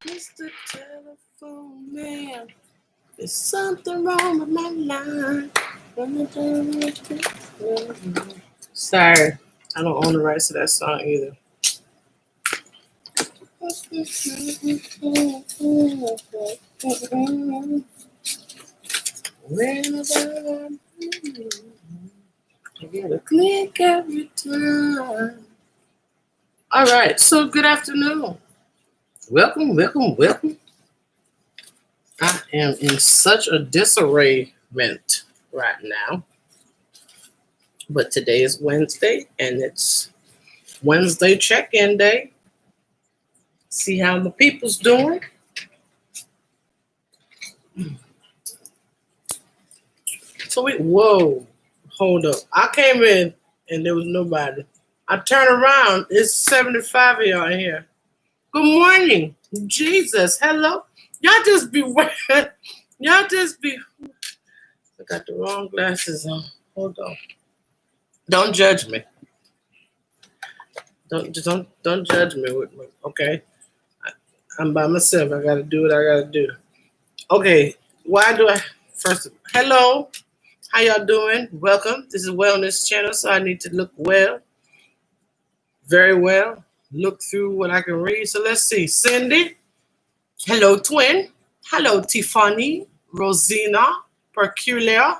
Mr. Telephone Man, there's something wrong with my line. Sorry, I don't own the rights to that song either. I get a click every time. All right, so good afternoon. Welcome. I am in such a disarrayment right now. But today is Wednesday, and it's Wednesday check-in day. See how the people's doing. So hold up. I came in, and there was nobody. I turn around, it's 75 of y'all in here. Good morning. Jesus, hello. Y'all just be wearing, I got the wrong glasses on. Hold on. Don't judge me. Don't judge me with me, okay? I'm by myself. I gotta do what I gotta do. Okay, hello. How y'all doing? Welcome. This is Wellness Channel, so I need to look well. Very well. Look through what I can read. So let's see. Cindy. Hello, twin. Hello, Tiffany. Rosina. Peculiar.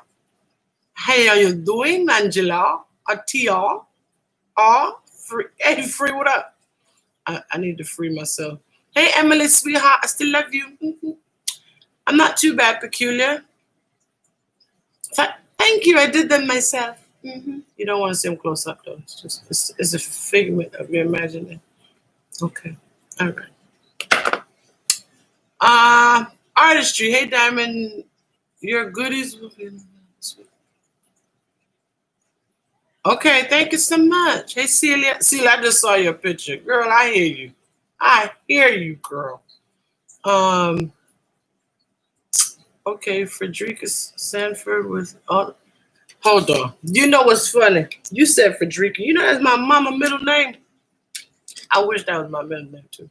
How are you doing, Angela? Atia. Free. Hey, Free, what up? I need to free myself. Hey, Emily, sweetheart. I still love you. Mm-hmm. I'm not too bad, Peculiar. Thank you. I did them myself. Mm-hmm. You don't want to see them close up, though. It's a figment of your imagination. Okay. All right. Artistry. Hey, Diamond. Your goodies will be sweet. Okay. Thank you so much. Hey, Celia. Celia, I just saw your picture. Girl, I hear you. I hear you, girl. Okay. Frederica Sanford was on. Hold on. You know what's funny? You said Frederica. You know that's my mama middle name. I wish that was my middle name too.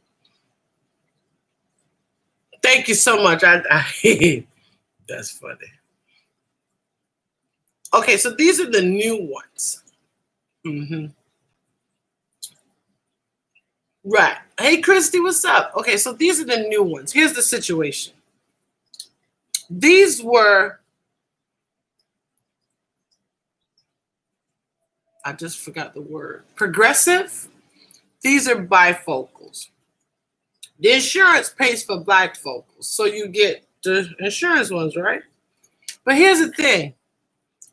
Thank you so much. That's funny. Okay, so these are the new ones. Mm-hmm. Right. Hey, Christy, what's up? Okay, so these are the new ones. Here's the situation. These were, I just forgot the word, progressive. These are bifocals. The insurance pays for bifocals, so you get the insurance ones, right? But here's the thing.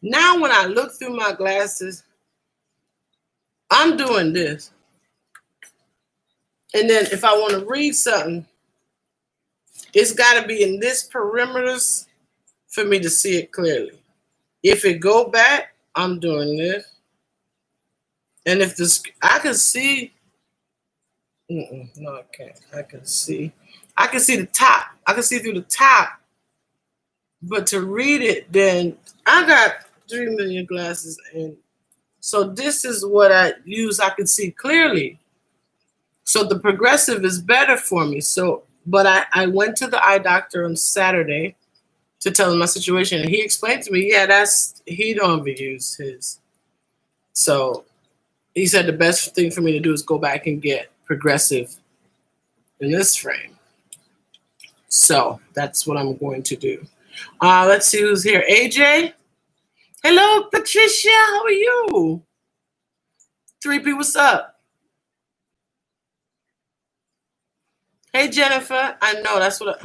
Now when I look through my glasses, I'm doing this. And then if I want to read something, it's got to be in this perimeters for me to see it clearly. If it go back, I'm doing this. And if I can see, no, I can't. I can see the top. I can see through the top. But to read it, then I got 3 million glasses. And so this is what I use. I can see clearly. So the progressive is better for me. But I went to the eye doctor on Saturday to tell him my situation. And he explained to me, he don't ever use his. So he said the best thing for me to do is go back and get progressive in this frame. So that's what I'm going to do. Let's see who's here. AJ. Hello, Patricia. How are you? 3P, what's up? Hey, Jennifer. I know that's what.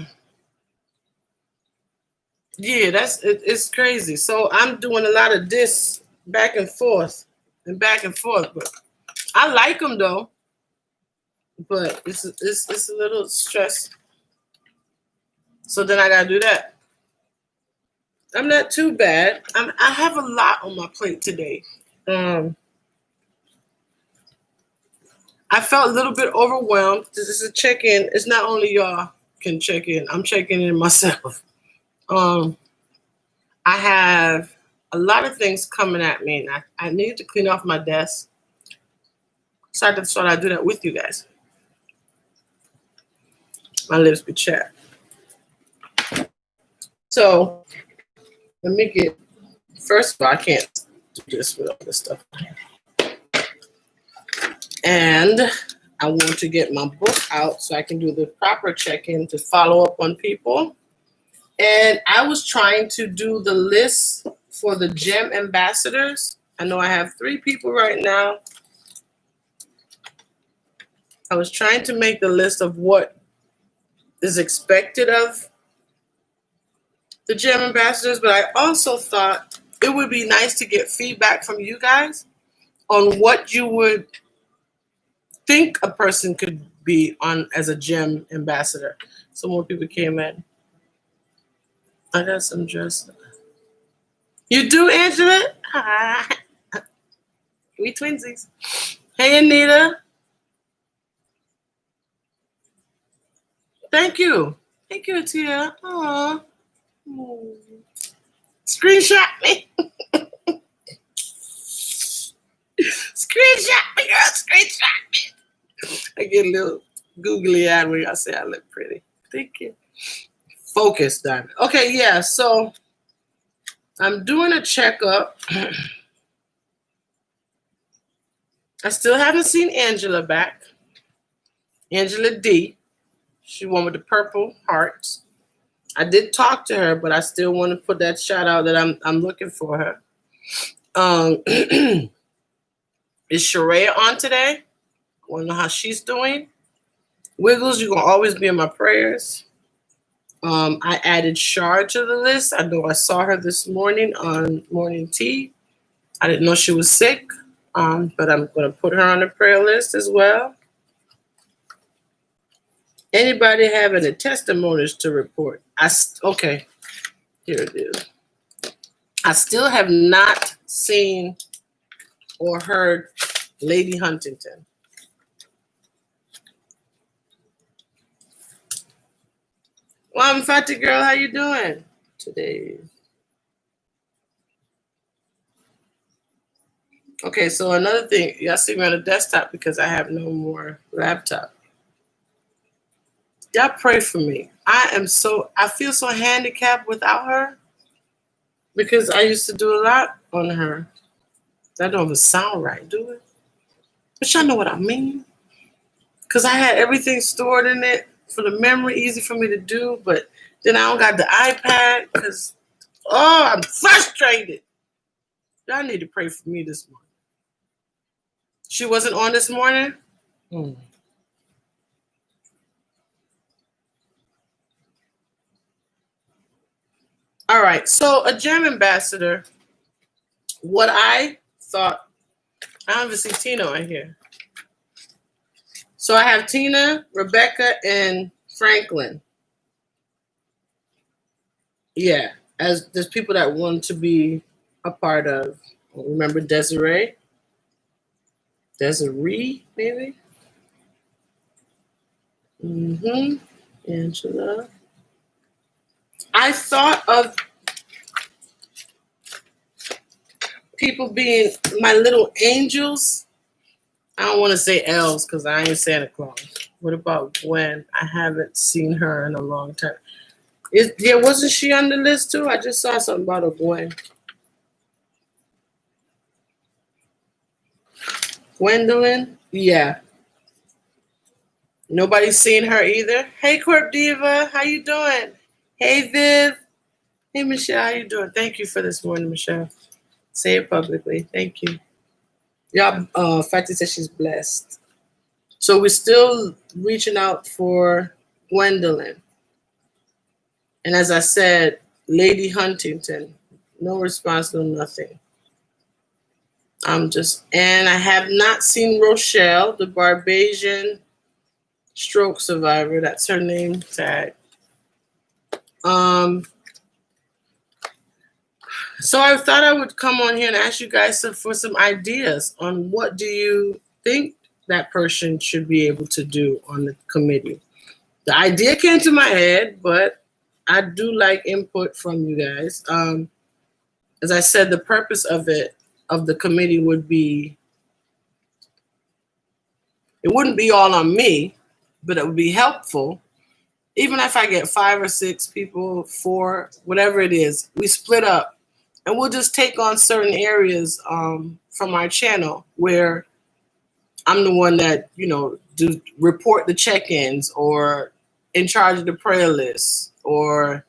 Yeah, it's crazy. So I'm doing a lot of this back and forth. But I like them though. But it's a little stress. So then I gotta do that. I'm not too bad. I have a lot on my plate today. I felt a little bit overwhelmed. This is a check-in. It's not only y'all can check in. I'm checking in myself. I have a lot of things coming at me, and I need to clean off my desk. So I thought I'd do that with you guys. My lips be chapped. So let me get, first of all, I can't do this with all this stuff. And I want to get my book out so I can do the proper check-in to follow up on people. And I was trying to do the list for the gem ambassadors. I know I have 3 people right now. I was trying to make the list of what is expected of the gem ambassadors, but I also thought it would be nice to get feedback from you guys on what you would think a person could be on as a gem ambassador. So more people came in. I got some dress. You do, Angela? We twinsies. Hey, Anita. Thank you. Thank you, Tia. Aww. Screenshot me. Screenshot me, girl. Screenshot me. I get a little googly eyed when y'all say I look pretty. Thank you. Focus, Diamond. Okay, yeah, so I'm doing a checkup. I still haven't seen Angela back. Angela D. She won with the purple hearts. I did talk to her, but I still want to put that shout out that I'm looking for her. Is Sheree on today? I want to know how she's doing. Wiggles, you're going to always be in my prayers. I added Shar to the list. I know I saw her this morning on morning tea. I didn't know she was sick, but I'm going to put her on the prayer list as well. Anybody have any testimonies to report? Okay, here it is. I still have not seen or heard Lady Huntington. Well, I'm Fatty Girl. How you doing today? Okay, so another thing, y'all see me on the desktop because I have no more laptop. Y'all pray for me. I feel so handicapped without her because I used to do a lot on her. That don't even sound right, do it? But y'all know what I mean. Because I had everything stored in it for the memory, easy for me to do, but then I don't got the iPad because, I'm frustrated. Y'all need to pray for me this morning. She wasn't on this morning? All right, so a gem ambassador, what I thought, I don't even see Tina in here. So I have Tina, Rebecca, and Franklin. Yeah, as there's people that want to be a part of. Remember Desiree? Desiree, maybe? Angela. I thought of people being my little angels. I don't want to say elves because I ain't Santa Claus. What about Gwen? I haven't seen her in a long time. Wasn't she on the list too? I just saw something about a Gwen. Gwendolyn? Yeah. Nobody's seen her either. Hey, Corp Diva. How you doing? Hey, Viv. Hey, Michelle. How you doing? Thank you for this morning, Michelle. Say it publicly. Thank you. Y'all, Fatty says she's blessed. So we're still reaching out for Gwendolyn. And as I said, Lady Huntington, no response, no nothing. And I have not seen Rochelle, the Barbadian stroke survivor. That's her name tag. So I thought I would come on here and ask you guys for some ideas on what do you think that person should be able to do on the committee. The idea came to my head, but I do like input from you guys. As I said, the purpose of the committee would be, it wouldn't be all on me, but it would be helpful even if I get 5 or 6 people, 4, whatever it is, we split up and we'll just take on certain areas from our channel where I'm the one that, do report the check-ins or in charge of the prayer list, or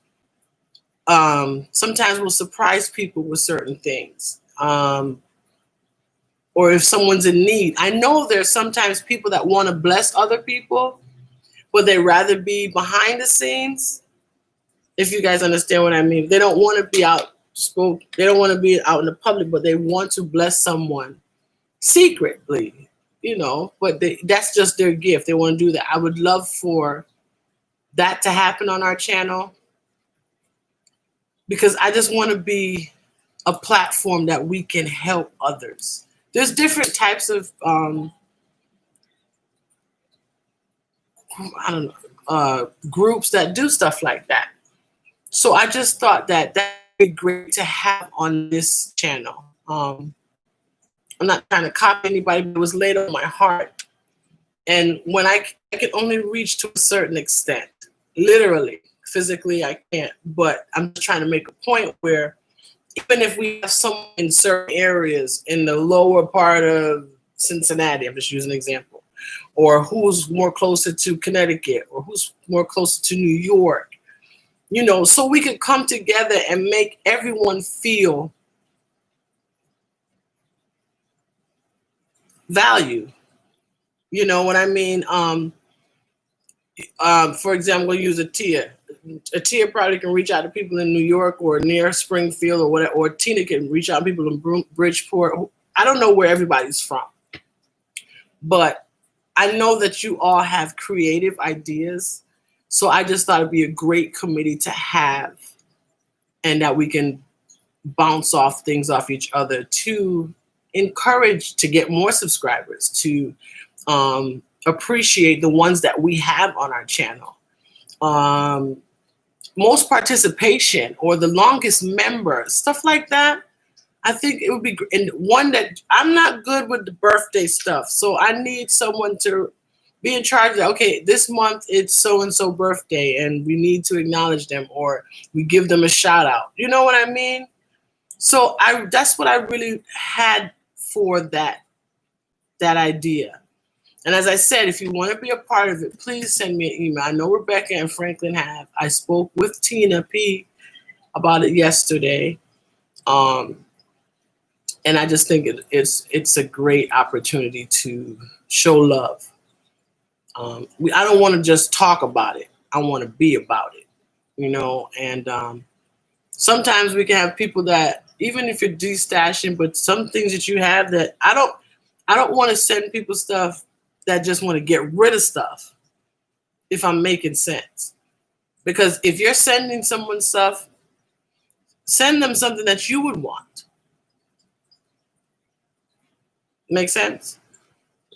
sometimes we'll surprise people with certain things. Or if someone's in need. I know there's sometimes people that want to bless other people, but they rather be behind the scenes. If you guys understand what I mean. They don't want to be outspoken. They don't want to be out in the public, but they want to bless someone secretly, but that's just their gift. They want to do that. I would love for that to happen on our channel, because I just want to be a platform that we can help others. There's different types of groups that do stuff like that. So I just thought that would be great to have on this channel. I'm not trying to copy anybody, but it was laid on my heart. And when I can only reach to a certain extent, literally, physically I can't, but I'm just trying to make a point where even if we have someone in certain areas in the lower part of Cincinnati, I'm just using an example, or who's more closer to Connecticut, or who's more closer to New York, so we could come together and make everyone feel value. You know what I mean? For example, use Atia. Atia probably can reach out to people in New York or near Springfield or whatever, or Tina can reach out to people in Bridgeport. I don't know where everybody's from, but I know that you all have creative ideas. So I just thought it'd be a great committee to have, and that we can bounce off things off each other to encourage to get more subscribers, to appreciate the ones that we have on our channel. Most participation, or the longest member, stuff like that. I think it would be, and one that I'm not good with the birthday stuff. So I need someone to be in charge of, okay, this month it's so-and-so birthday and we need to acknowledge them, or we give them a shout out. You know what I mean? So that's what I really had for that idea. And as I said, if you want to be a part of it, please send me an email. I know Rebecca and Franklin have. I spoke with Tina P about it yesterday. And I just think it's a great opportunity to show love. I don't want to just talk about it. I want to be about it, and sometimes we can have people that, even if you're destashing, but some things that you have that I don't want to send people stuff that just want to get rid of stuff, if I'm making sense. Because if you're sending someone stuff, send them something that you would want. Make sense?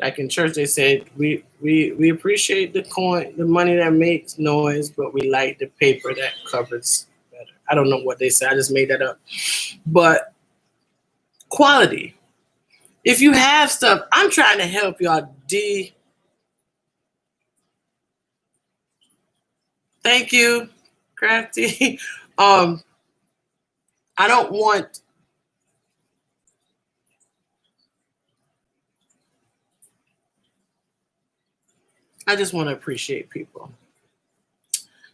Like in church, they said, we appreciate the coin, the money that makes noise, but we like the paper that covers better. I don't know what they said. I just made that up. But quality. If you have stuff, I'm trying to help y'all. Thank you, Crafty. I don't want I just want to appreciate people.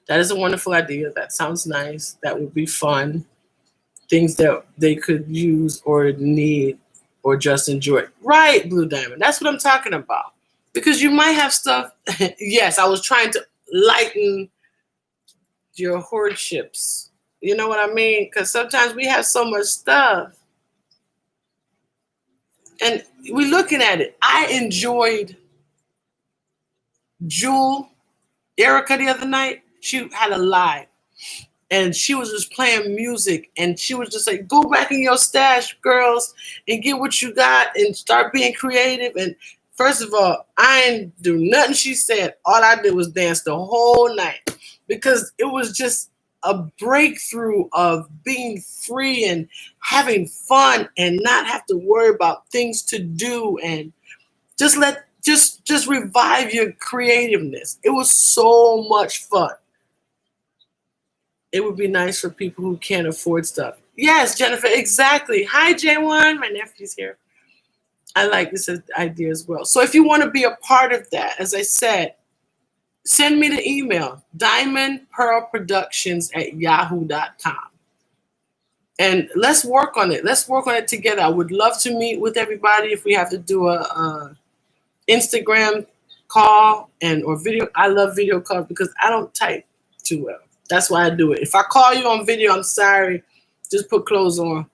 That is a wonderful idea. That sounds nice. That would be fun. Things that they could use or need or just enjoy. Right, Blue Diamond. That's what I'm talking about. Because you might have stuff. Yes, I was trying to lighten your hoardships. You know what I mean? Because sometimes we have so much stuff. And we're looking at it. I enjoyed Jewel, Erica, the other night. She had a live. And she was just playing music, and she was just like, go back in your stash, girls, and get what you got and start being creative. And first of all, I didn't do nothing she said. All I did was dance the whole night, because it was just a breakthrough of being free and having fun and not have to worry about things to do, and just revive your creativeness. It was so much fun. It would be nice for people who can't afford stuff. Yes, Jennifer, exactly. Hi, J1. My nephew's here. I like this idea as well. So if you want to be a part of that, as I said, send me the email, diamondpearlproductions@yahoo.com. And let's work on it. Let's work on it together. I would love to meet with everybody. If we have to do a Instagram call or video. I love video calls because I don't type too well. That's why I do it. If I call you on video, I'm sorry. Just put clothes on.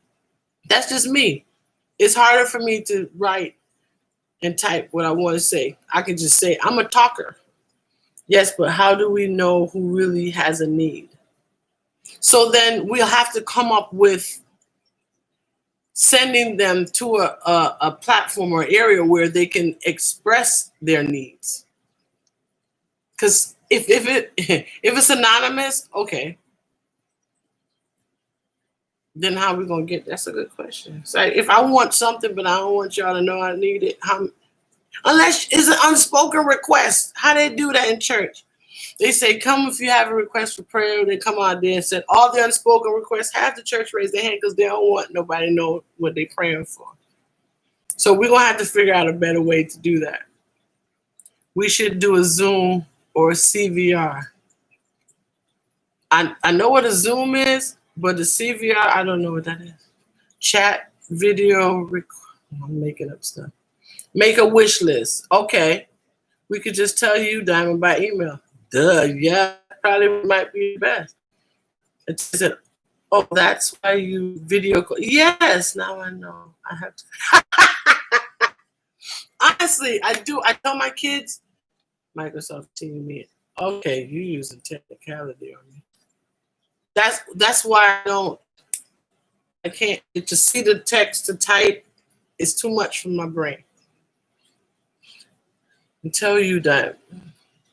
That's just me. It's harder for me to write and type what I want to say. I can just say, I'm a talker. Yes, but how do we know who really has a need? So then we'll have to come up with sending them to a platform or area where they can express their needs. Because if it's anonymous, okay. Then how are we gonna get? That's a good question. So if I want something, but I don't want y'all to know I need it, unless it's an unspoken request. How they do that in church? They say, come if you have a request for prayer. They come out there and said, all the unspoken requests, have the church raise their hand because they don't want nobody to know what they're praying for. So we're going to have to figure out a better way to do that. We should do a Zoom or a CVR. I know what a Zoom is, but the CVR, I don't know what that is. Chat, video, I'm making up stuff. Make a wish list. Okay. We could just tell you, Diamond, by email. Duh, yeah, probably might be the best. It said, oh, that's why you video call. Yes, now I know. I have to. Honestly, I do. I tell my kids, Microsoft Team me. Okay, you using technicality on me. That's why I can't to see the text to type. It's too much for my brain. I tell you that.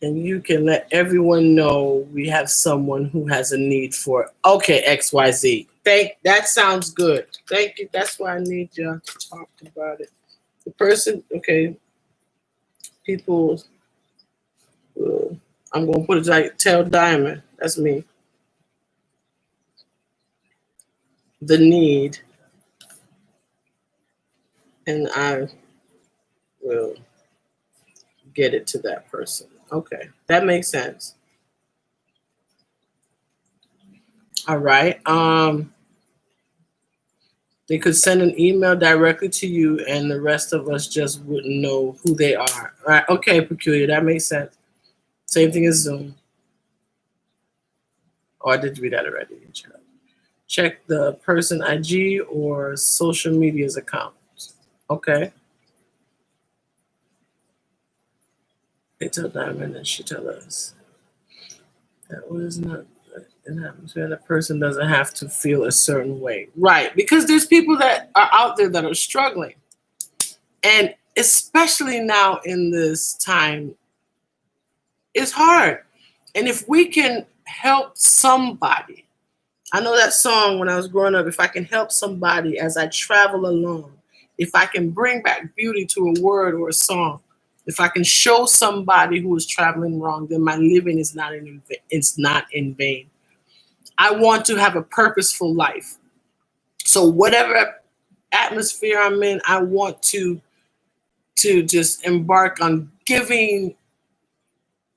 And you can let everyone know we have someone who has a need for it. Okay, XYZ. That sounds good. Thank you. That's why I need y'all to talk about it. The person, okay, people, I'm going to put it like tell Diamond. That's me. The need. And I will get it to that person. Okay, that makes sense. All right. They could send an email directly to you, and the rest of us just wouldn't know who they are. All right. Okay, Peculiar. That makes sense. Same thing as Zoom. Oh, I did read that already. Check the person IG or social media's account. Okay. They tell Diamond and she tell us. That was not an atmosphere. That person doesn't have to feel a certain way. Right. Because there's people that are out there that are struggling. And especially now in this time, it's hard. And if we can help somebody, I know that song when I was growing up, if I can help somebody as I travel along, if I can bring back beauty to a word or a song, if I can show somebody who is traveling wrong, then my living is not in vain. I want to have a purposeful life. So whatever atmosphere I'm in, I want to just embark on giving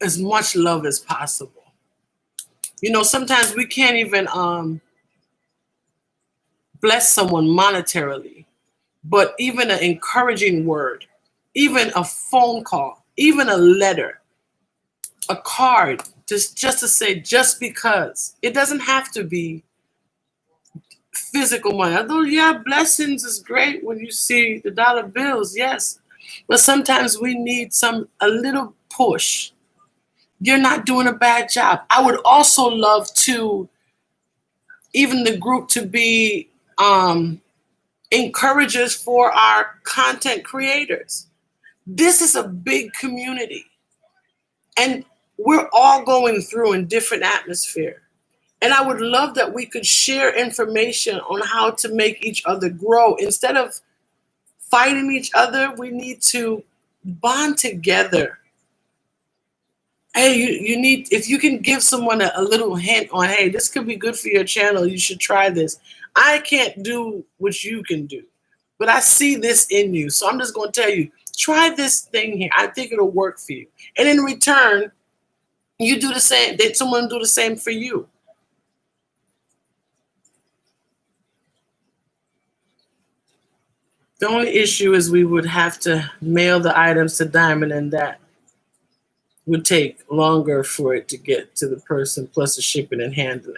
as much love as possible. You know, sometimes we can't even bless someone monetarily, but even an encouraging word, even a phone call, even a letter, a card, just to say, just because. It doesn't have to be physical money. Although, yeah, blessings is great when you see the dollar bills, yes. But sometimes we need a little push. You're not doing a bad job. I would also love to, even the group, to be encouragers for our content creators. This is a big community. And we're all going through in different atmosphere. And I would love that we could share information on how to make each other grow. Instead of fighting each other, we need to bond together Hey, you need, if you can give someone a little hint on, hey, this could be good for your channel, you should try this. I can't do what you can do, but I see this in you. So I'm just going to tell you, try this thing here. I think it'll work for you. And in return, you do the same. Did someone do the same for you? The only issue is we would have to mail the items to Diamond, and that would take longer for it to get to the person, plus the shipping and handling.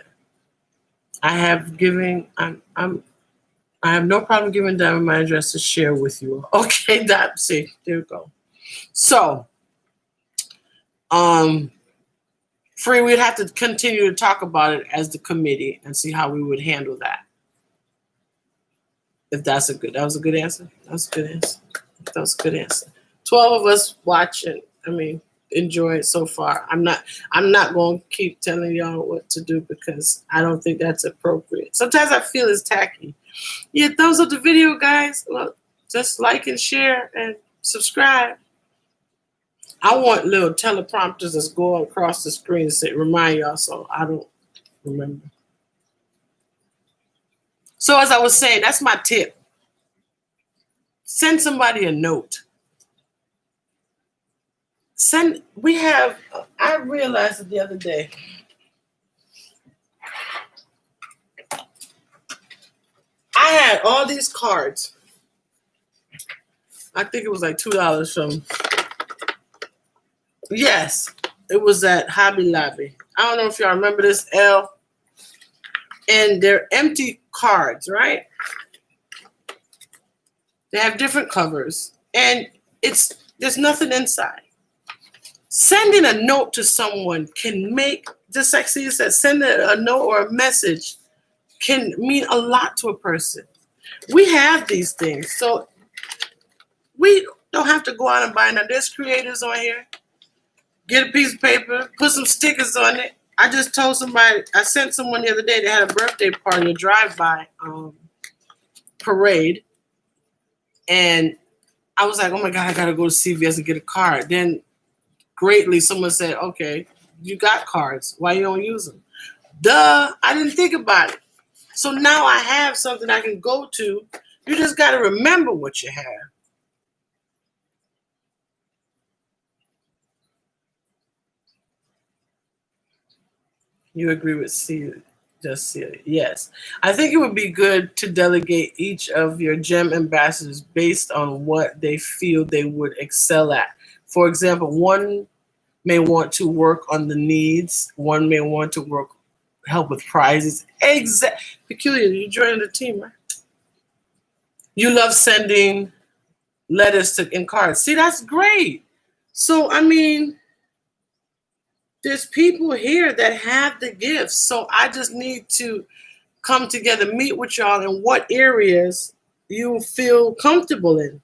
I have no problem giving Diamond my address to share with you. Okay, that, see, there we go. So, Free, we'd have to continue to talk about it as the committee and see how we would handle that. If that was a good answer. That was a good answer. That was a good answer. 12 of us watching. I mean, enjoy it so far. I'm not going to keep telling y'all what to do because I don't think that's appropriate. Sometimes I feel it's tacky. Yeah, thumbs up the video, guys. Look, just like and share and subscribe. I want little teleprompters that's going across the screen to remind y'all so I don't remember. So as I was saying, that's my tip. Send somebody a note. I realized it the other day. I had all these cards. I think it was like $2 from, yes, it was at Hobby Lobby. I don't know if y'all remember this, L. And they're empty cards, right? They have different covers, and there's nothing inside. Sending a note to someone can make, just like Celia said, sending a note or a message can mean a lot to a person. We have these things, so we don't have to go out and buy them. There's creators on here. Get a piece of paper, put some stickers on it. I just told somebody, I sent someone the other day, they had a birthday party, a drive-by parade. And I was like, oh my God, I got to go to CVS and get a card. Then greatly, someone said, okay, you got cards. Why you don't use them? Duh, I didn't think about it. So now I have something I can go to. You just got to remember what you have. You agree with Celia? Just Celia. Yes. I think it would be good to delegate each of your gem ambassadors based on what they feel they would excel at. For example, one may want to work on the needs. One may want to help with prizes. Peculiar, you joining the team, right? You love sending letters and cards. See, that's great. So, I mean, there's people here that have the gifts. So I just need to come together, meet with y'all in what areas you feel comfortable in.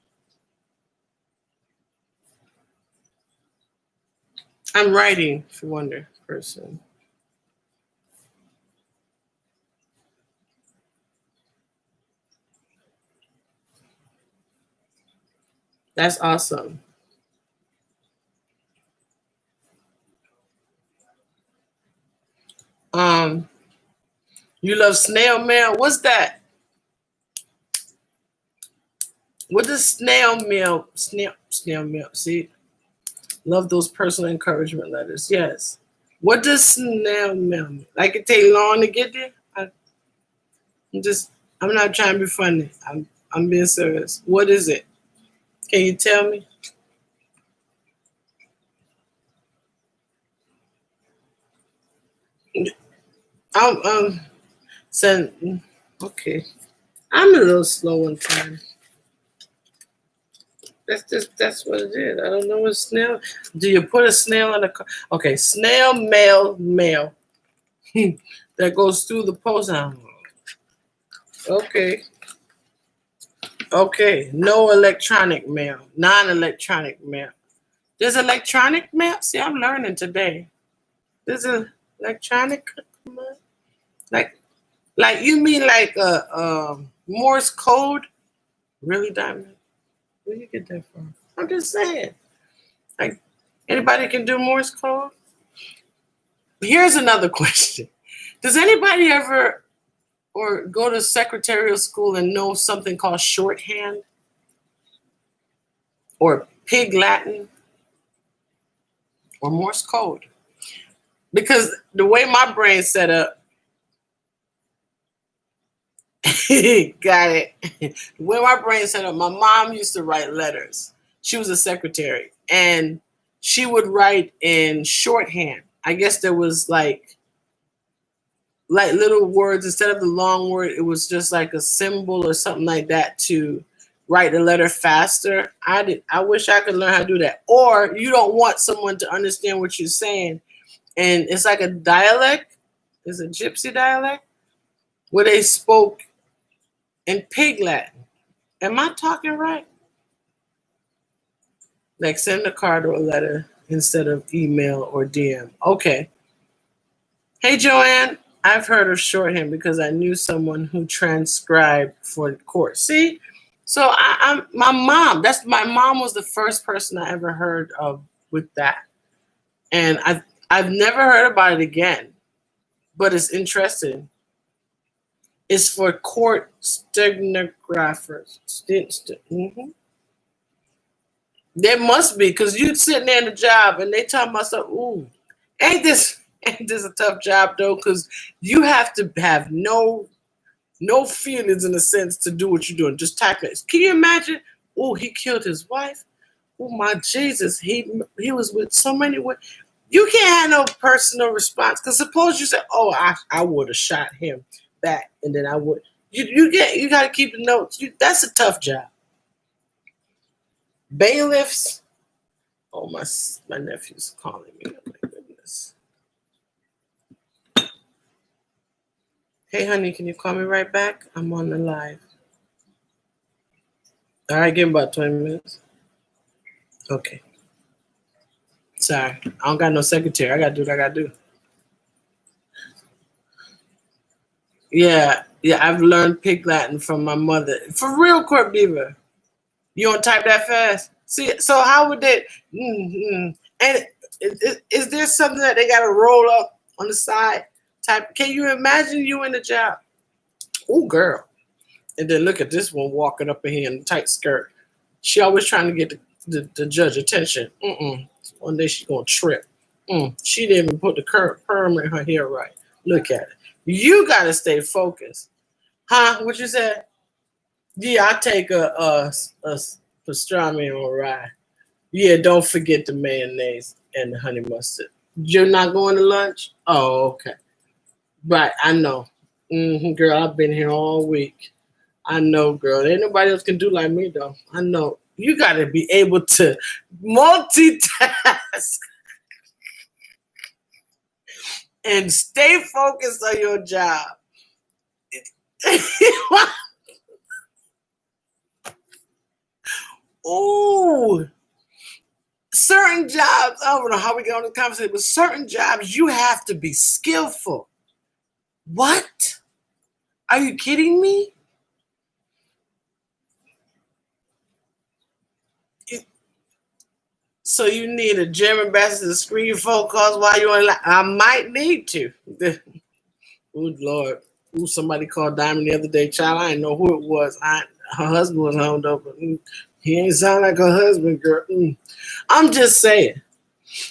I'm writing, if you wonder, person. That's awesome. You love snail mail? What's that? What does snail mail? Snail mail. See, love those personal encouragement letters. Yes. What does snail mail mean? Like it take long to get there? I'm not trying to be funny. I'm being serious. What is it? Can you tell me? I'm saying, okay. I'm a little slow on time. That's what it is. I don't know what snail. Do you put a snail in a car? Okay, snail mail that goes through the post. Okay. Okay. No electronic mail. Non-electronic mail. There's electronic mail. See, I'm learning today. There's an electronic mail. Like you mean like Morse code? Really, Diamond? Where you get that from? I'm just saying. Like anybody can do Morse code? Here's another question. Does anybody ever or go to secretarial school and know something called shorthand or Pig Latin or Morse code? Because the way my brain's set up, got it. The way my brain's set up, my mom used to write letters. She was a secretary, and she would write in shorthand. I guess there was like little words instead of the long word. It was just like a symbol or something like that to write the letter faster. I wish I could learn how to do that. Or you don't want someone to understand what you're saying, and it's like a dialect. It's a gypsy dialect where they spoke in Pig Latin. Am I talking right? Like send a card or a letter instead of email or DM. Okay. Hey, Joanne. I've heard of shorthand because I knew someone who transcribed for the court. See? So my mom was the first person I ever heard of with that. And I've never heard about it again. But it's interesting. It's for court stenographers. There must be, because you sitting there in the job and they talking about something. Ooh, ain't this a tough job though? Because you have to have no feelings in a sense to do what you're doing. Just type it. Can you imagine? Oh, he killed his wife. Oh my Jesus, he was with so many women. You can't have no personal response. Because suppose you say, oh, I would have shot him back, and then I would. You got to keep the notes. That's a tough job. Bailiffs. Oh, my nephew's calling me. Oh my goodness. Hey, honey, can you call me right back? I'm on the live. All right, give him about 20 minutes. Okay. Sorry, I don't got no secretary. I got to do what I got to do. Yeah, I've learned Pig Latin from my mother. For real, Court Beaver. You don't type that fast? See, so how would they? And is there something that they got to roll up on the side? Type. Can you imagine you in the job? Oh, girl. And then look at this one walking up in here in a tight skirt. She always trying to get the judge attention. One day she's going to trip. She didn't even put the perm in her hair right. Look at it. You got to stay focused. Huh? What you said? Yeah, I take a pastrami on rye. Yeah, don't forget the mayonnaise and the honey mustard. You're not going to lunch? Oh, okay. Right, I know. Girl, I've been here all week. I know, girl. Ain't nobody else can do like me, though. I know. You got to be able to multitask and stay focused on your job. Ooh, certain jobs, I don't know how we get on the conversation, but certain jobs, you have to be skillful. What? Are you kidding me? So you need a gym ambassador to screen your phone calls while you're on. I might need to. Oh, Lord. Ooh, somebody called Diamond the other day. Child, I didn't know who it was. Her husband was home though, but he ain't sound like her husband, girl. I'm just saying.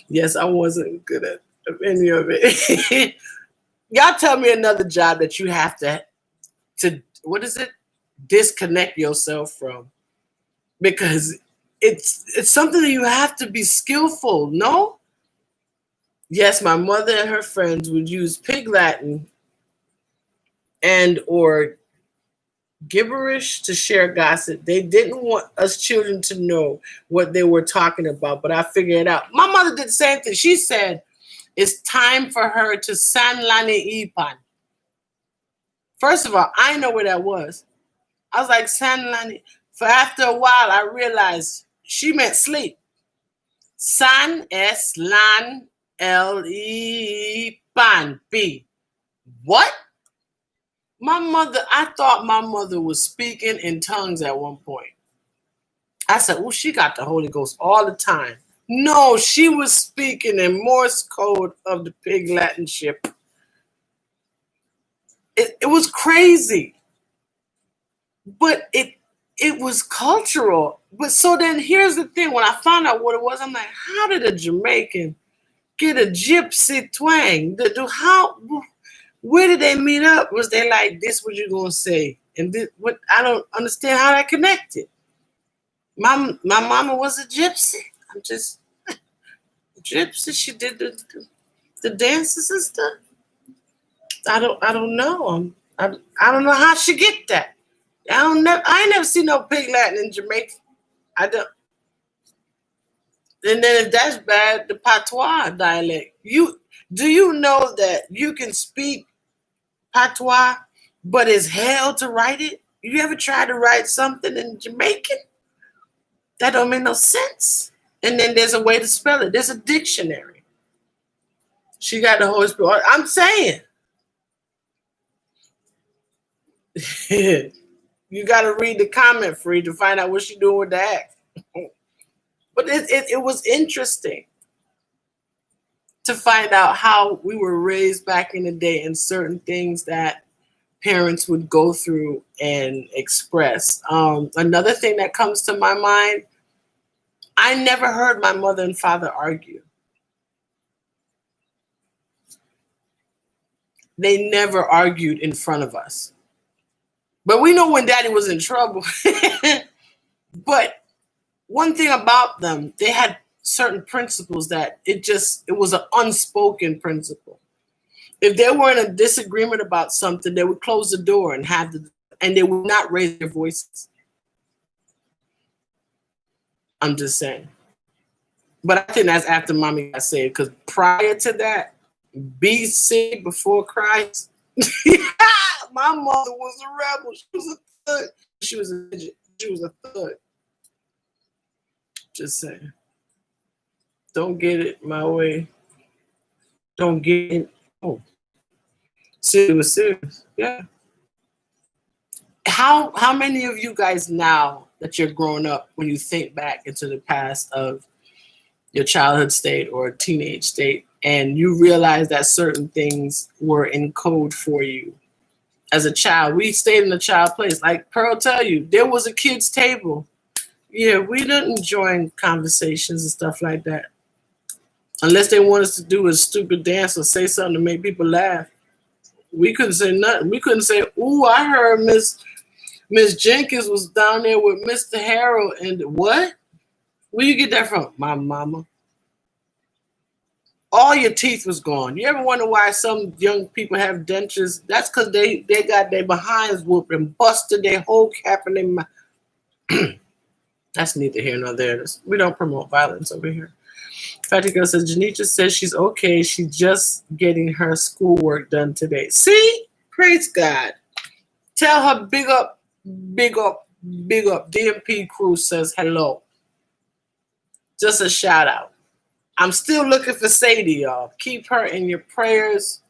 Yes, I wasn't good at any of it. Y'all tell me another job that you have to what is it? Disconnect yourself from. Because it's something that you have to be skillful, no? Yes, my mother and her friends would use Pig Latin and or gibberish to share gossip. They didn't want us children to know what they were talking about, but I figured it out. My mother did the same thing. She said, it's time for her to San Lani Ipan. First of all, I know where that was. I was like, San Lani. For after a while, I realized she meant sleep. San S Lan L E Pan P. What? I thought my mother was speaking in tongues at one point. I said, oh, she got the Holy Ghost all the time. No, she was speaking in Morse code of the Pig Latin ship. It was crazy. But it was cultural. But so then here's the thing. When I found out what it was, I'm like, how did a Jamaican get a gypsy twang? Where did they meet up? Was they like, this what you gonna say? And this, what, I don't understand how that connected. My mama was a gypsy. I'm just gypsy. She did the dances and stuff. I don't know. I don't know how she get that. I ain't never seen no Pig Latin in Jamaica. I don't. And then if that's bad, the patois dialect. Do you know that you can speak patois, but it's hell to write it? You ever tried to write something in Jamaican? That don't make no sense. And then there's a way to spell it. There's a dictionary. She got the Holy Spirit. I'm saying. You got to read the comment free to find out what she doing with the act. But it was interesting to find out how we were raised back in the day and certain things that parents would go through and express. Another thing that comes to my mind, I never heard my mother and father argue. They never argued in front of us. But we know when daddy was in trouble. But one thing about them, they had certain principles that it was an unspoken principle. If they were in a disagreement about something, they would close the door and and they would not raise their voices. I'm just saying. But I think that's after mommy got saved, because prior to that, BC, before Christ, my mother was a rebel. She was a thug. She was a thug. Just saying. Don't get it my way. Don't get it. Oh. See, it was serious. Yeah. How many of you guys now that you're growing up, when you think back into the past of your childhood state or teenage state, and you realize that certain things were in code for you as a child? We stayed in a child place. Like Pearl tell you, there was a kid's table. Yeah, we didn't join conversations and stuff like that. Unless they want us to do a stupid dance or say something to make people laugh. We couldn't say nothing. We couldn't say, ooh, I heard Miss Jenkins was down there with Mr. Harold. And what? Where you get that from? My mama. All your teeth was gone. You ever wonder why some young people have dentures? That's because they got their behinds whooped and busted their whole cap in their mouth. That's neither here nor there. We don't promote violence over here. Fatty Girl says, Janitra says she's okay. She's just getting her schoolwork done today. See? Praise God. Tell her big up, big up, big up. DNP crew says hello. Just a shout out. I'm still looking for Sadie, y'all. Keep her in your prayers.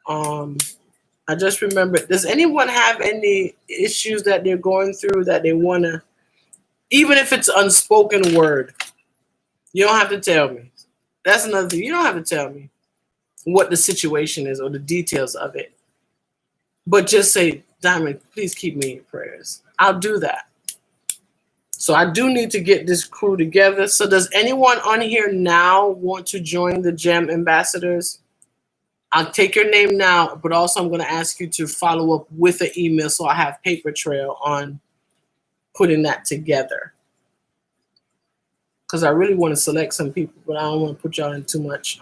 I just remembered, does anyone have any issues that they're going through that they want to, even if it's unspoken word? You don't have to tell me. That's another thing. You don't have to tell me what the situation is or the details of it. But just say, Diamond, please keep me in your prayers. I'll do that. So I do need to get this crew together. So does anyone on here now want to join the GEM ambassadors? I'll take your name now, but also I'm going to ask you to follow up with an email so I have paper trail on putting that together. Because I really want to select some people, but I don't want to put y'all in too much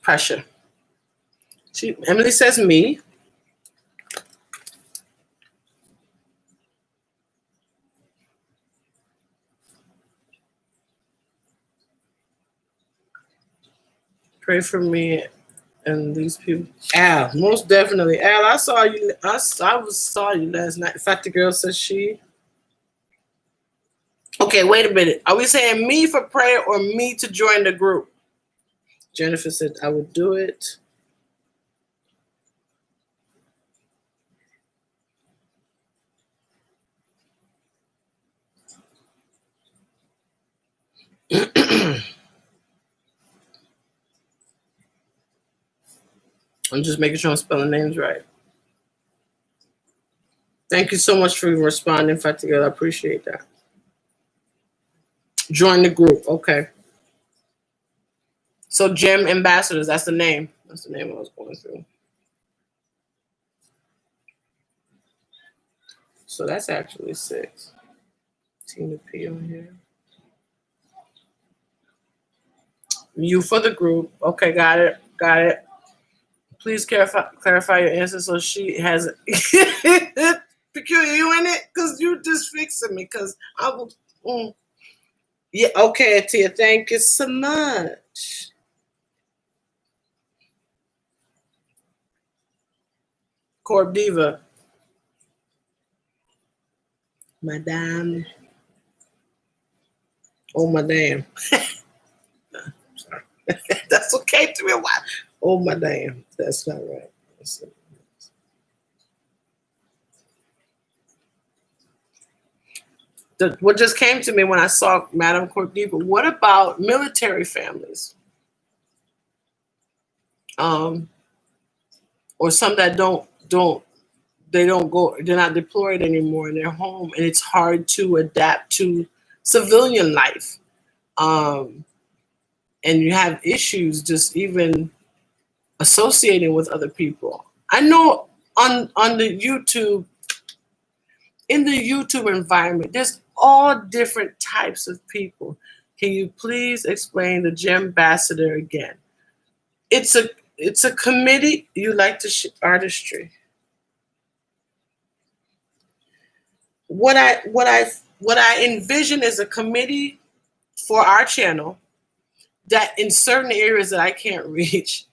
pressure. Emily says me. Pray for me and these people. Al, most definitely. Al, I saw you. I saw you last night. In fact, the girl says she. Okay, wait a minute. Are we saying me for prayer or me to join the group? Jennifer said I would do it. I'm just making sure I'm spelling names right. Thank you so much for responding, Fatiga. I appreciate that. Join the group. Okay. So Gem Ambassadors, that's the name. That's the name I was going through. So that's actually 6. Tina P on here. You for the group. Okay, got it. Got it. Please clarify your answer so she has Peculiar, you in it? Because you just fixing me. Because I will. Yeah, okay, Tia. Thank you so much. Corp Diva. Madame. Oh, madame. Sorry. That's okay to me. Why? Oh, madame. That's not right. What just came to me when I saw Madame Corp Diva, what about military families? Or some that they're not deployed anymore and they're home, and it's hard to adapt to civilian life. And you have issues just even associating with other people. I know on the YouTube, in the YouTube environment, there's all different types of people. Can you please explain the Gem Ambassador again? It's a committee. You like to artistry. What I envision is a committee for our channel that in certain areas that I can't reach,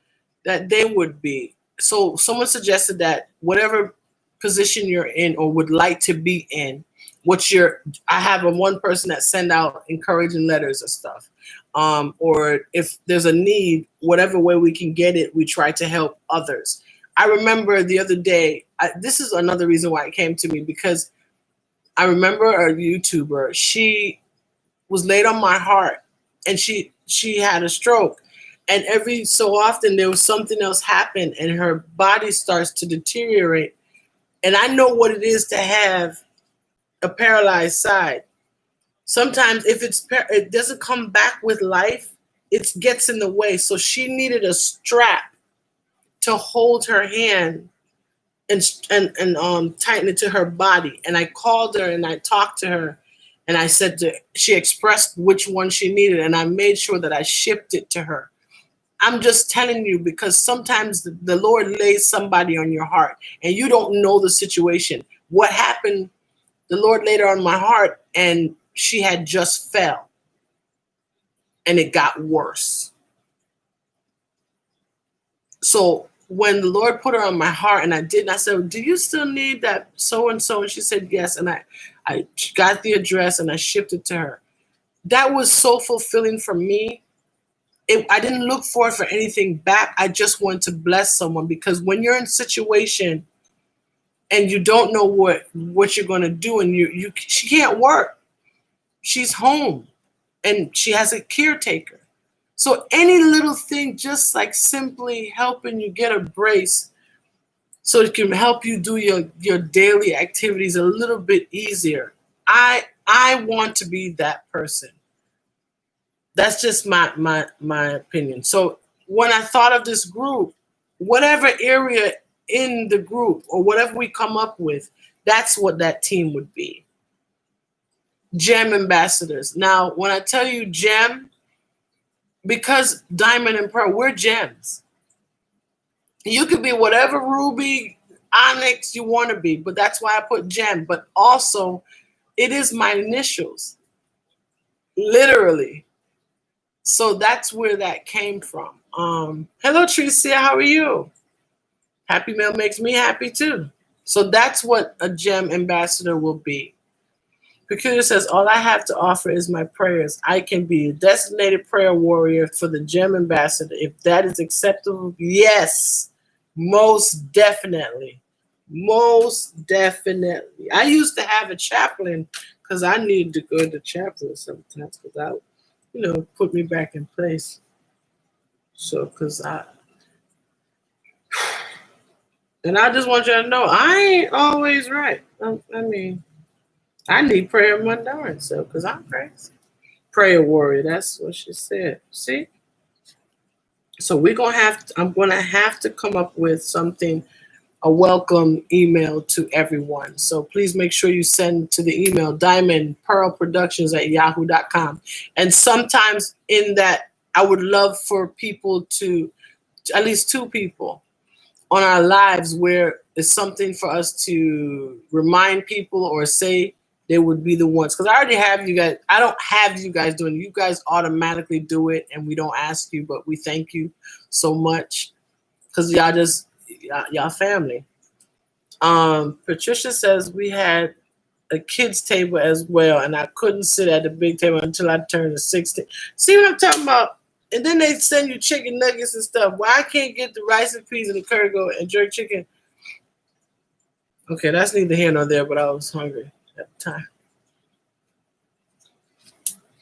that they would be. So someone suggested that whatever position you're in or would like to be in, I have one person that send out encouraging letters and stuff. Or if there's a need, whatever way we can get it, we try to help others. I remember the other day, this is another reason why it came to me, because I remember a YouTuber, she was laid on my heart and she had a stroke. And every so often there was something else happen and her body starts to deteriorate. And I know what it is to have a paralyzed side. Sometimes if it doesn't come back with life, it gets in the way. So she needed a strap to hold her hand and tighten it to her body. And I called her and I talked to her and I said she expressed which one she needed, and I made sure that I shipped it to her. I'm just telling you, because sometimes the Lord lays somebody on your heart and you don't know the situation. What happened, the Lord laid her on my heart and she had just fell and it got worse. So when the Lord put her on my heart and I did, and I said, do you still need that so-and-so? And she said, yes. And I got the address and I shipped it to her. That was so fulfilling for me. I didn't look for anything back. I just wanted to bless someone, because when you're in a situation and you don't know what you're going to do, and she can't work. She's home and she has a caretaker. So any little thing, just like simply helping you get a brace so it can help you do your daily activities a little bit easier. I want to be that person. That's just my opinion. So when I thought of this group, whatever area in the group or whatever we come up with, that's what that team would be. Gem ambassadors. Now, when I tell you gem, because diamond and pearl, we're gems. You could be whatever ruby, onyx you want to be, but that's why I put gem. But also, it is my initials, literally. So that's where that came from. Hello, Tricia. How are you? Happy Mail makes me happy too. So that's what a gem ambassador will be. Peculiar says, all I have to offer is my prayers. I can be a designated prayer warrior for the gem ambassador. If that is acceptable, yes, most definitely. Most definitely. I used to have a chaplain because I needed to go to chaplain sometimes because put me back in place. So, and I just want you to know, I ain't always right. I mean, I need prayer my darn self because I'm crazy. Prayer warrior, that's what she said. See? So I'm gonna have to come up with something, a welcome email to everyone. So please make sure you send to the email diamondpearlproductions@yahoo.com. And sometimes in that, I would love for people to, at least 2 people on our lives where it's something for us to remind people or say, they would be the ones. Because I already have you guys. I don't have you guys doing it. You guys automatically do it and we don't ask you, but we thank you so much because y'all family. Patricia says we had a kids table as well, and I couldn't sit at the big table until I turned 16. See what I'm talking about? And then they send you chicken nuggets and stuff. Why I can't get the rice and peas and the curry goat and jerk chicken? Okay, that's neither here nor there, but I was hungry at the time.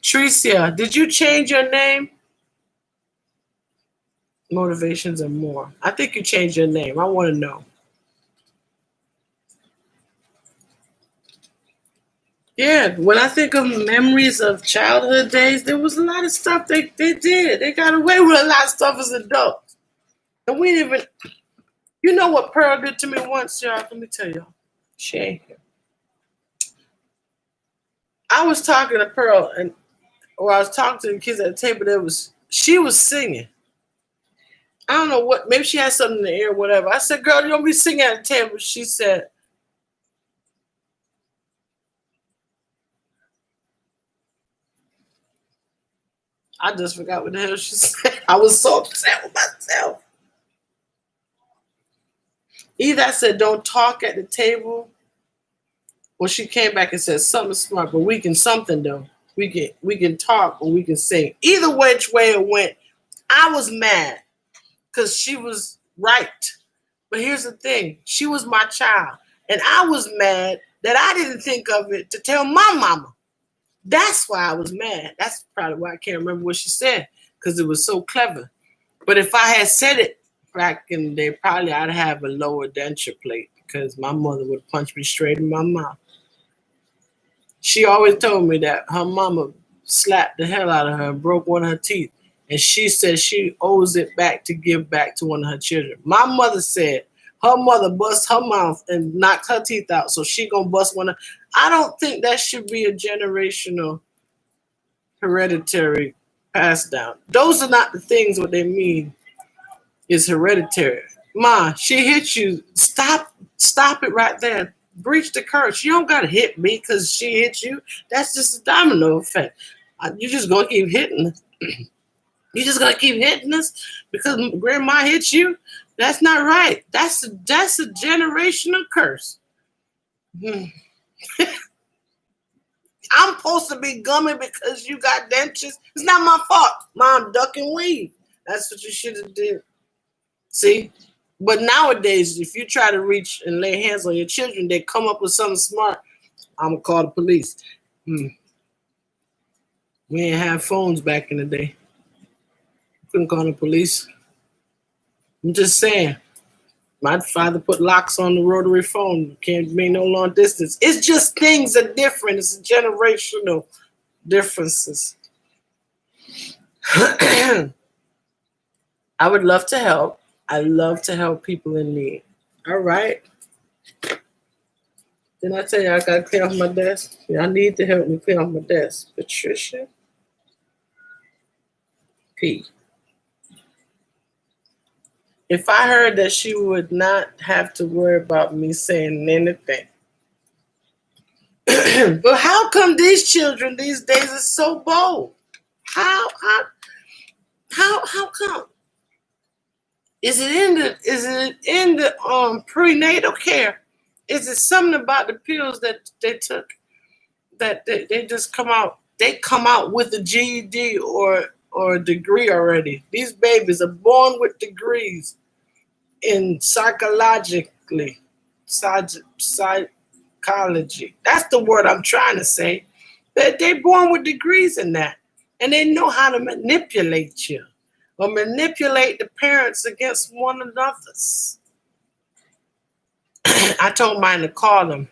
Tricia, did you change your name? Motivations and more. I think you changed your name. I want to know. Yeah, when I think of memories of childhood days, there was a lot of stuff they did. They got away with a lot of stuff as adults. And we didn't even, you know what Pearl did to me once, y'all? Let me tell y'all. She ain't here. I was talking to Pearl, or I was talking to the kids at the table. She was singing. I don't know what, maybe she had something in the ear or whatever. I said, girl, you don't be singing at the table. She said, I just forgot what the hell she said. I was so upset with myself. Either I said, don't talk at the table, or she came back and said something smart, but we can something though. We can talk or we can sing. Either which way it went, I was mad because she was right. But here's the thing. She was my child. And I was mad that I didn't think of it to tell my mama. That's why I was mad. That's probably why I can't remember what she said, because it was so clever. But if I had said it back in the day, probably I'd have a lower denture plate because my mother would punch me straight in my mouth. She always told me that her mama slapped the hell out of her and broke one of her teeth. And she said she owes it back to give back to one of her children. My mother said her mother bust her mouth and knocked her teeth out, so she gonna bust one of. I don't think that should be a generational hereditary pass down. Those are not the things what they mean is hereditary. Ma, she hit you. Stop it right there. Breach the curse. You don't gotta hit me because she hit you. That's just a domino effect. You're just gonna keep hitting us. You're just gonna keep hitting us because grandma hit you. That's not right. That's a generational curse. I'm supposed to be gummy because you got dentures. It's not my fault. Mom, duck and weave. That's what you should have did. See? But nowadays, if you try to reach and lay hands on your children, they come up with something smart. I'm going to call the police. We didn't have phones back in the day. Couldn't call the police. I'm just saying. My father put locks on the rotary phone. Can't make no long distance. It's just things are different. It's generational differences. I would love to help. I love to help people in need. All right. Didn't I tell you I got to clean off my desk? I need to help me clean off my desk. Patricia P. If I heard that she would not have to worry about me saying anything. But how come these children these days are so bold? How come? Is it in the prenatal care? Is it something about the pills that they took that they just come out? They come out with a GED or a degree already. These babies are born with degrees in psychology. That's the word I'm trying to say. They're born with degrees in that. And they know how to manipulate you or manipulate the parents against one another's. I told mine to call them.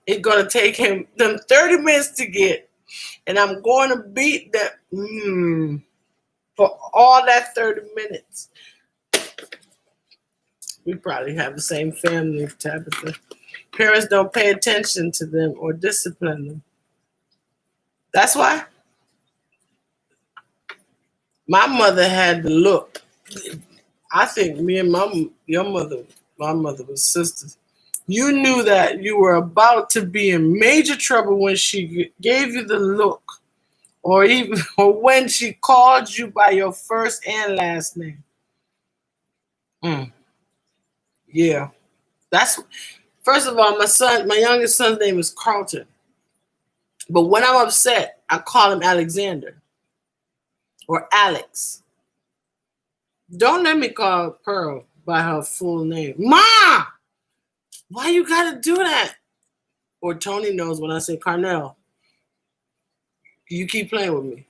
It's going to take them 30 minutes to get, and I'm going to beat them for all that 30 minutes. We probably have the same family type of thing. Parents don't pay attention to them or discipline them. That's why my mother had the look. I think me and my mother was sisters. You knew that you were about to be in major trouble when she gave you the look, or when she called you by your first and last name. Yeah, that's first of all, my youngest son's name is Carlton, but when I'm upset, I call him Alexander or Alex. Don't let me call Pearl by her full name. Ma, why you gotta do that? Or Tony knows when I say Carnell. You keep playing with me.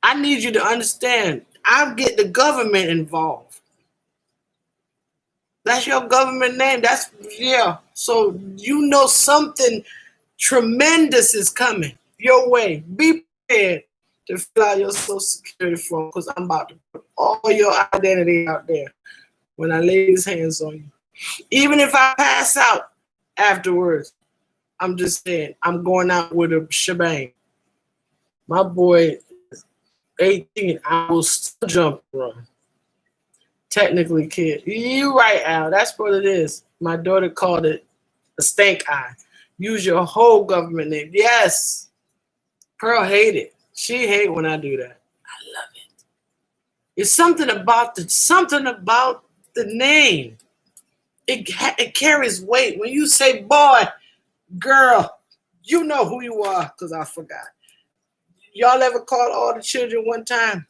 I need you to understand. I get the government involved. That's your government name. So you know something tremendous is coming your way. Be prepared to fill out your Social Security form because I'm about to put all your identity out there when I lay these hands on you. Even if I pass out afterwards, I'm just saying, I'm going out with a shebang. My boy is 18. I will still jump and run. Technically, kid. You right, Al. That's what it is. My daughter called it a stank eye. Use your whole government name. Yes. Pearl hate it. She hate when I do that. I love it. It's something about the name. It carries weight. When you say boy, girl, you know who you are because I forgot. Y'all ever call all the children one time?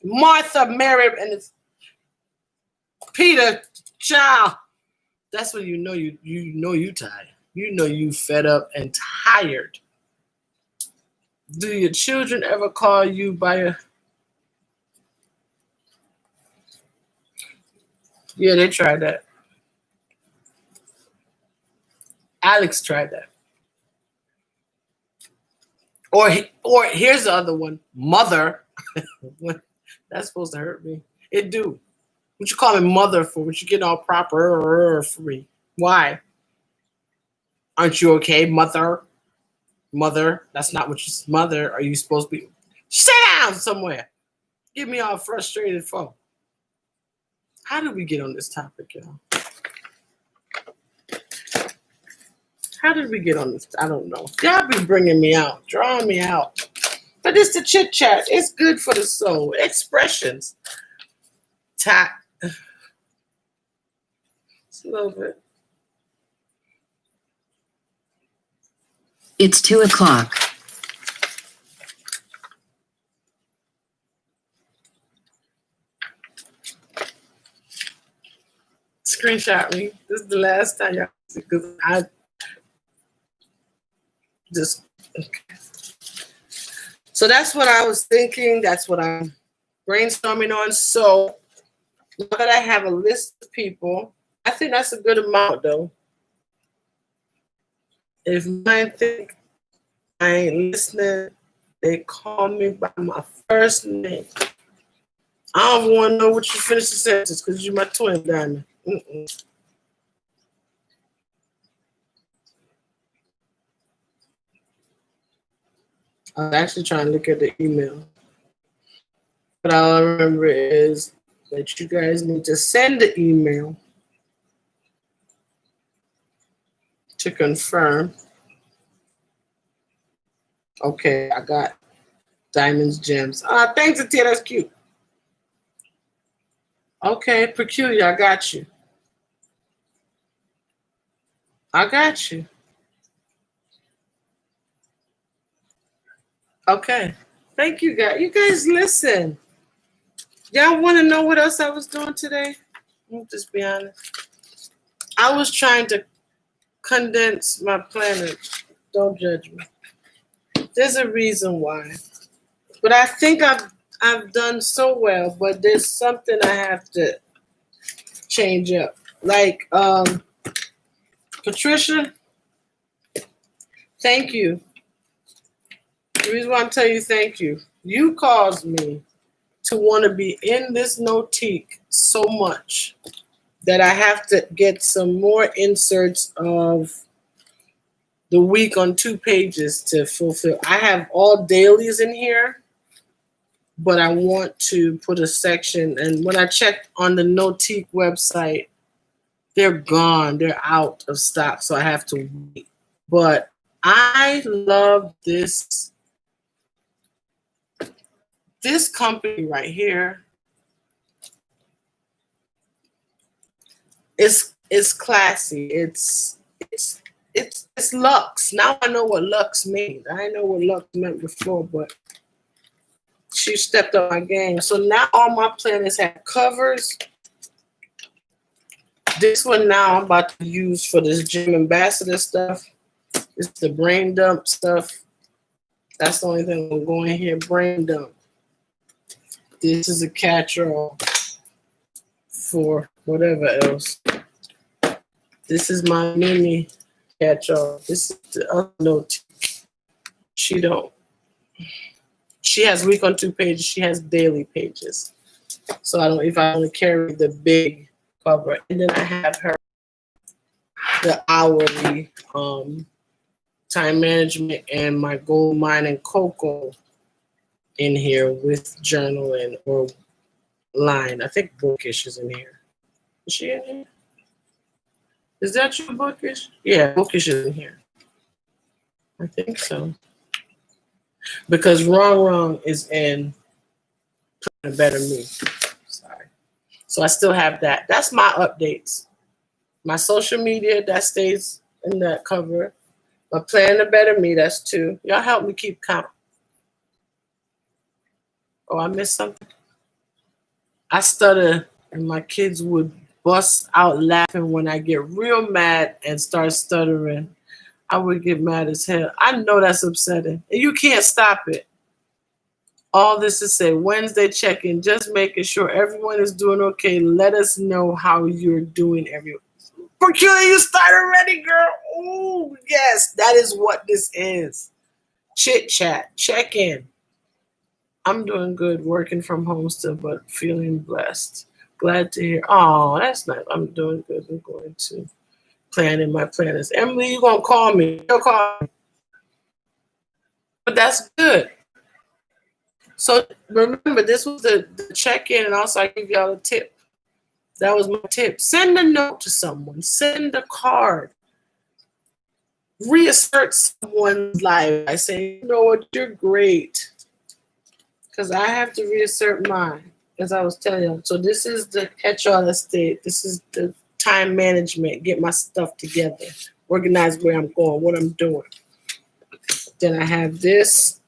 Martha, Mary, and it's Peter, child. That's when you know you tired. You know you fed up and tired. Do your children ever call you by a... Yeah, they tried that. Alex tried that. Or here's the other one, mother. That's supposed to hurt me. It do. What you call me mother for? What you get all proper for me? Why? Aren't you okay, mother? Mother, that's not what you... Mother, are you supposed to be... Sit down somewhere. Get me all frustrated for. How did we get on this topic, y'all? How did we get on this? I don't know. Y'all be bringing me out, drawing me out. But it's the chit chat. It's good for the soul. Expressions. Just a little bit. It's 2:00. Screenshot me. This is the last time y'all see because I just... Okay. So that's what I was thinking. That's what I'm brainstorming on. So now that I have a list of people, I think that's a good amount though. If mine think I ain't listening, they call me by my first name. I don't want to know what you finish the sentence because you're my twin, Diamond. I was actually trying to look at the email. But all I remember is that you guys need to send the email to confirm. Okay, I got Diamonds Gems. Thanks, Atia, that's cute. Okay, Peculiar, I got you. I got you. Okay. Thank you, guys. You guys listen. Y'all want to know what else I was doing today? I'll just be honest. I was trying to condense my planet. Don't judge me. There's a reason why. But I think I've done so well, but there's something I have to change up. Like Patricia, thank you. The reason why I'm telling you thank you. You caused me to want to be in this notique so much that I have to get some more inserts of the week on 2 pages to fulfill. I have all dailies in here, but I want to put a section. And when I checked on the Notique website, they're gone. They're out of stock, so I have to wait. But I love this company right here. It's classy. It's Lux. Now I know what Lux means. I didn't know what Lux meant before, but she stepped up my game. So now all my planners have covers. This one now I'm about to use for this gym ambassador stuff. It's the brain dump stuff. That's the only thing I'm going here. Brain dump. This is a catch-all for whatever else. This is my mini catch-all. This is the other note. She has week on 2 pages. She has daily pages. So if I only carry the big cover. And then I have the hourly time management and my gold mine and cocoa in here with journaling or line. I think Bookish is in here. Is she in here? Is that your Bookish? Yeah, Bookish is in here. I think so. Because Wrong is in Plan a Better Me. Sorry. So I still have that. That's my updates. My social media, that stays in that cover. My Plan a Better Me, that's 2. Y'all help me keep count. Oh, I missed something? I stutter, and my kids would bust out laughing when I get real mad and start stuttering. I would get mad as hell. I know that's upsetting, and you can't stop it. All this to say, Wednesday check-in, just making sure everyone is doing okay. Let us know how you're doing, everyone. Peculiar, you start already, girl. Oh, yes, that is what this is. Chit-chat, check-in. I'm doing good, working from home still, but feeling blessed. Glad to hear. Oh, that's nice. I'm doing good. I'm going to plan in my planners. Emily, you're going to call me. You'll call me. But that's good. So remember, this was the check-in, and also I give y'all a tip. That was my tip. Send a note to someone. Send a card. Reassert someone's life. I say, you know what, you're great. Because I have to reassert mine, as I was telling you. So this is the catch-all estate. This is the time management. Get my stuff together. Organize where I'm going, what I'm doing. Then I have this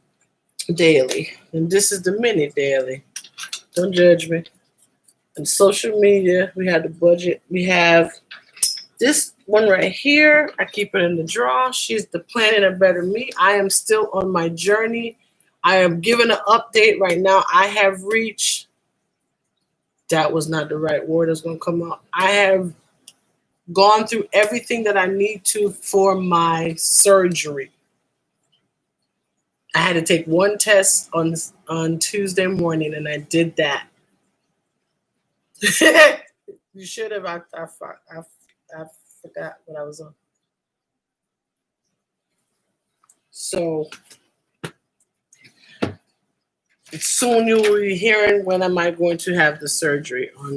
daily. And this is the mini daily. Don't judge me. And social media, we have the budget. We have this one right here. I keep it in the drawer. She's the Planning a Better Me. I am still on my journey. I am giving an update right now. I have reached, that was not the right word that's going to come out. I have gone through everything that I need to for my surgery. I had to take one test on Tuesday morning, and I did that. You should have. I forgot what I was on. So soon you will be hearing when am I going to have the surgery on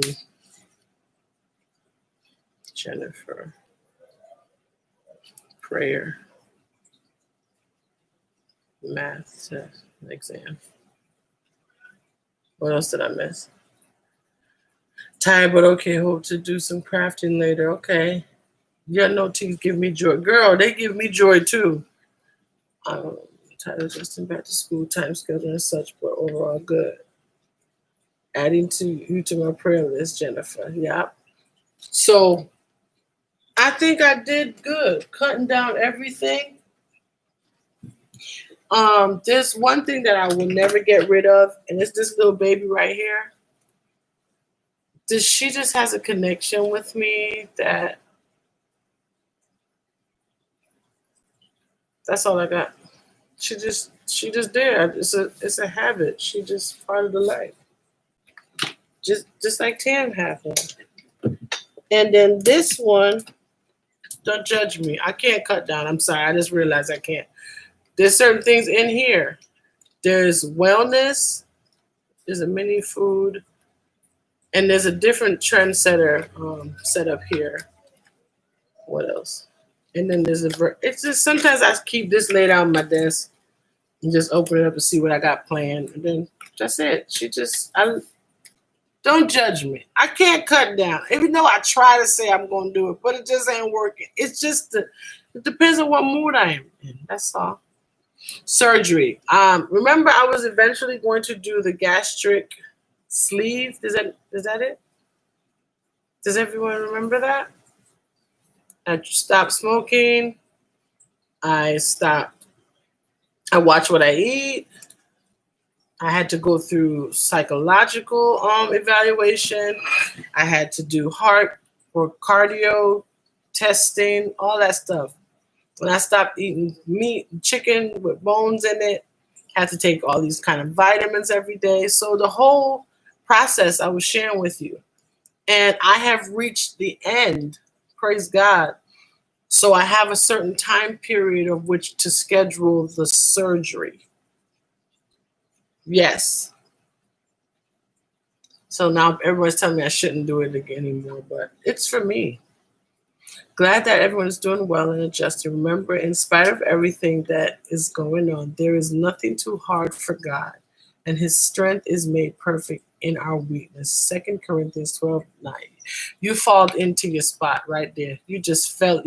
Jennifer. Prayer. Math test exam. What else did I miss? Tired, but okay. Hope to do some crafting later. Okay. Your notes give me joy. Girl, they give me joy too. Tired of adjusting back to school, time schedule and such, but overall good. Adding you to my prayer list, Jennifer. Yeah. So I think I did good. Cutting down everything. There's one thing that I will never get rid of, and it's this little baby right here. She just has a connection with me that's all I got. She just there. It's a habit. She just part of the life. Just like Tam have one. And then this one, don't judge me. I can't cut down. I'm sorry. I just realized I can't. There's certain things in here. There's wellness. There's a mini food. And there's a different trendsetter set up here. What else? And then there's it's just sometimes I keep this laid out on my desk and just open it up and see what I got planned. And then that's it. Don't judge me. I can't cut down. Even though I try to say I'm going to do it, but it just ain't working. It's just, it depends on what mood I am in. That's all. Surgery. Remember, I was eventually going to do the gastric sleeve. Is that it? Does everyone remember that? I stopped smoking. I watch what I eat. I had to go through psychological evaluation. I had to do heart or cardio testing, all that stuff. When I stopped eating meat, chicken with bones in it, I had to take all these kind of vitamins every day. So the whole process I was sharing with you. And I have reached the end, praise God. So I have a certain time period of which to schedule the surgery. Yes. So now everyone's telling me I shouldn't do it again anymore, but it's for me. Glad that everyone's doing well and adjusting. Remember, in spite of everything that is going on, there is nothing too hard for God, and his strength is made perfect in our weakness. 2 Corinthians 12:9. You fall into your spot right there. You just fell,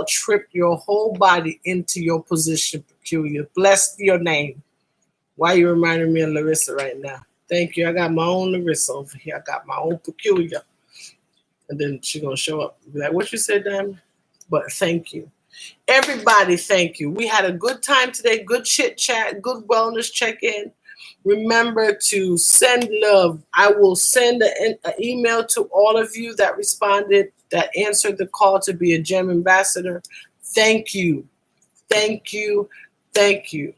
tripped your whole body into your position, peculiar. Bless your name. Why you reminding me of Larissa right now? Thank you. I got my own Larissa over here. I got my own peculiar. And then she's going to show up and be like, what you said, Diamond? But thank you. Everybody, thank you. We had a good time today. Good chit chat. Good wellness check-in. Remember to send love. I will send an email to all of you that responded, that answered the call to be a GEM ambassador. Thank you. Thank you. Thank you.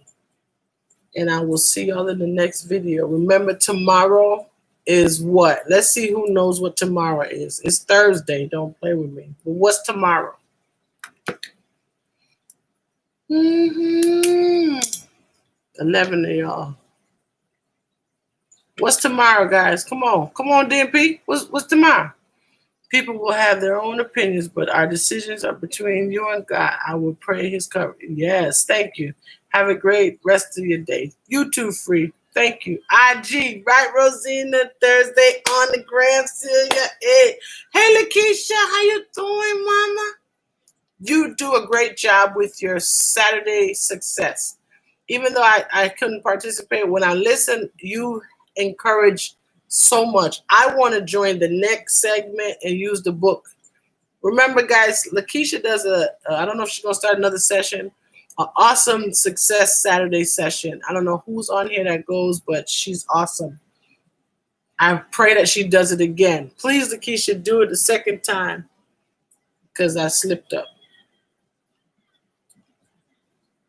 And I will see y'all in the next video. Remember, tomorrow is what? Let's see who knows what tomorrow is. It's Thursday. Don't play with me. But what's tomorrow? 11 of y'all. What's tomorrow, guys? Come on. Come on, DNP. What's tomorrow? People will have their own opinions, but our decisions are between you and God. I will pray his coverage. Yes, thank you. Have a great rest of your day. You too, Free. Thank you. IG, right, Rosina? Thursday on the gram, Celia. Hey, Lakeisha, how you doing, mama? You do a great job with your Saturday success. Even though I couldn't participate, when I listen, you encourage so much. I want to join the next segment and use the book. Remember, guys, Lakeisha does I don't know if she's going to start another session, an awesome success Saturday session. I don't know who's on here that goes, but she's awesome. I pray that she does it again. Please, Lakeisha, do it the second time because I slipped up.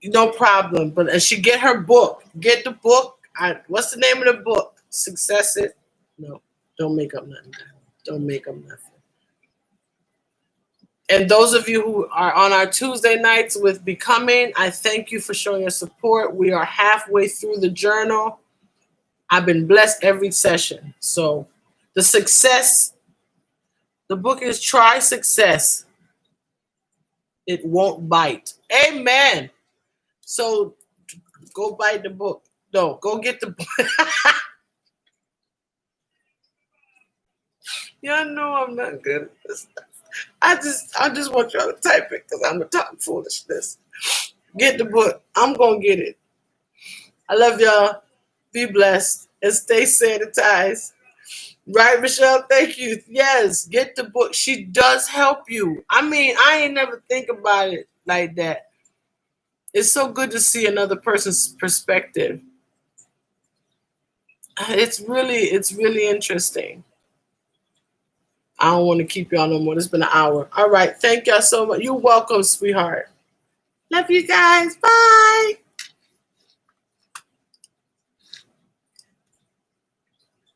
No problem. But she get her book. Get the book. What's the name of the book? Success It. No, don't make up nothing. Don't make up nothing. And those of you who are on our Tuesday nights with Becoming, I thank you for showing your support. We are halfway through the journal. I've been blessed every session. So the book is Try Success. It won't bite. Amen. So go bite the book. No, go get the book. Y'all know I'm not good at this stuff. I just want y'all to type it because I'm going to talk foolishness. Get the book. I'm going to get it. I love y'all. Be blessed and stay sanitized. Right, Michelle? Thank you. Yes, get the book. She does help you. I mean, I ain't never think about it like that. It's so good to see another person's perspective. It's really interesting. I don't want to keep y'all no more. It's been an hour. All right. Thank y'all so much. You're welcome, sweetheart. Love you guys. Bye.